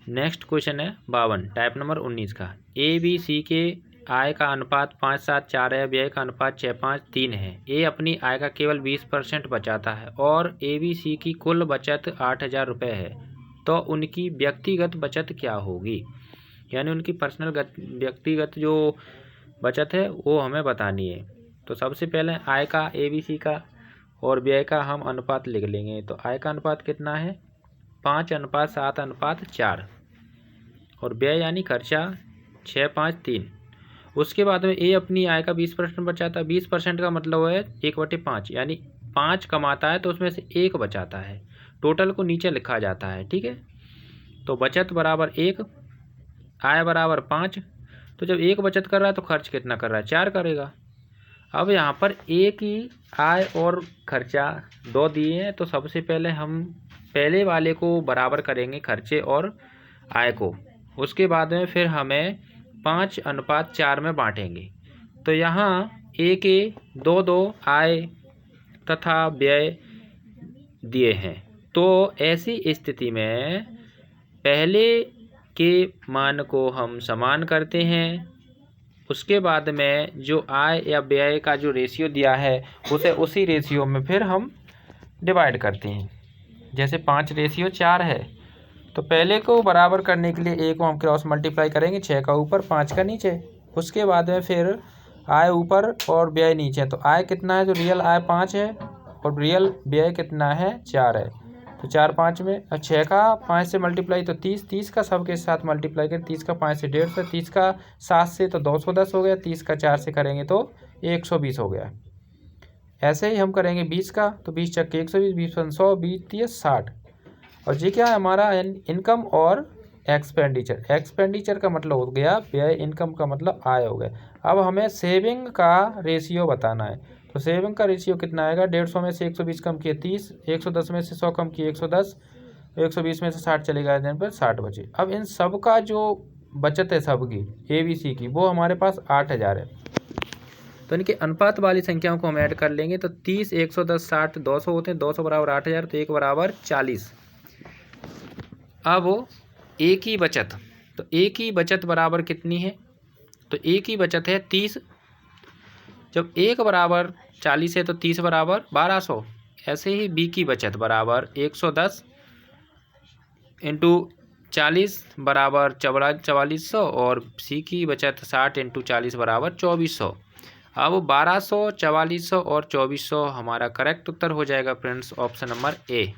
Next question है 52 type number 19 का। A B C के आय का अनुपात 5-7-4 है, व्यय का अनुपात 6-5-3 है। ए अपनी आय का केवल 20% बचाता है और ए बी सी की कुल बचत 8,000 रुपये है, तो उनकी व्यक्तिगत बचत क्या होगी? यानी उनकी पर्सनल व्यक्तिगत जो बचत है वो हमें बतानी है। तो सबसे पहले आय का ए बी सी का और व्यय का हम अनुपात लिख लेंगे। तो आय का अनुपात कितना है? 5:7:4 और व्यय यानी खर्चा 6-5-3। उसके बाद में ए अपनी आय का 20% बचाता है। 20% का मतलब है 1/5, यानी 5 कमाता है तो उसमें से 1 बचाता है। टोटल को नीचे लिखा जाता है, ठीक है। तो बचत बराबर 1, आय बराबर 5। तो जब 1 बचत कर रहा है तो खर्च कितना कर रहा है? 4 करेगा। अब यहाँ पर ए की आय और खर्चा 2 दिए हैं, तो सबसे पहले हम पहले वाले को बराबर करेंगे, खर्चे और आय को। उसके बाद में फिर हमें 5:4 में बांटेंगे। तो यहाँ ए के 2-2 आय तथा व्यय दिए हैं। तो ऐसी स्थिति में पहले के मान को हम समान करते हैं। उसके बाद में जो आय या व्यय का जो रेशियो दिया है उसे उसी रेशियो में फिर हम डिवाइड करते हैं। जैसे 5:4 है, तो पहले को बराबर करने के लिए ए को हम क्रॉस मल्टीप्लाई करेंगे, 6 का ऊपर 5 का नीचे। उसके बाद में फिर आय ऊपर और व्यय नीचे। तो आय कितना है? जो रियल आय 5 है और रियल व्यय कितना है? 4 है। तो 4-5 में 6 का 5 से मल्टीप्लाई तो 30, 30 का सबके साथ मल्टीप्लाई करें, 30 का 5 से 150, 30 का 7 से तो 210 हो गया, 30 का 4 से करेंगे तो 120 हो गया। ऐसे ही हम करेंगे 20 का, तो 20 चक्के 120, 20 100, 20 30 60। और ये क्या है हमारा? इनकम और एक्सपेंडिचर। एक्सपेंडिचर का मतलब हो गया व्यय, इनकम का मतलब आय हो गया। अब हमें सेविंग का रेशियो बताना है। तो सेविंग का रेशियो कितना आएगा? 150 में से 120 कम किए 30, 110 में से 100 कम किए 110, 120 में से 60 चले गए दिन पर 60 बचे। अब इन सब का जो बचत है सबकी ए बी सी की, वो हमारे पास 8,000 है। तो इनके अनुपात वाली संख्याओं को हम ऐड कर लेंगे। तो 30, 110, 60, 200 होते हैं। 200 बराबर 8,000, तो 1 बराबर 40। अब ए की बचत, तो ए की बचत बराबर कितनी है? तो ए की बचत है 30। जब 1 बराबर 40 है तो 30 बराबर 1200। ऐसे ही बी की बचत बराबर 110 इंटू 40 बराबर 4400 और सी की बचत 60 इंटू 40 बराबर 2400। अब 1200, 4400 और 2400 हमारा करेक्ट उत्तर हो जाएगा फ्रेंड्स, ऑप्शन नंबर ए।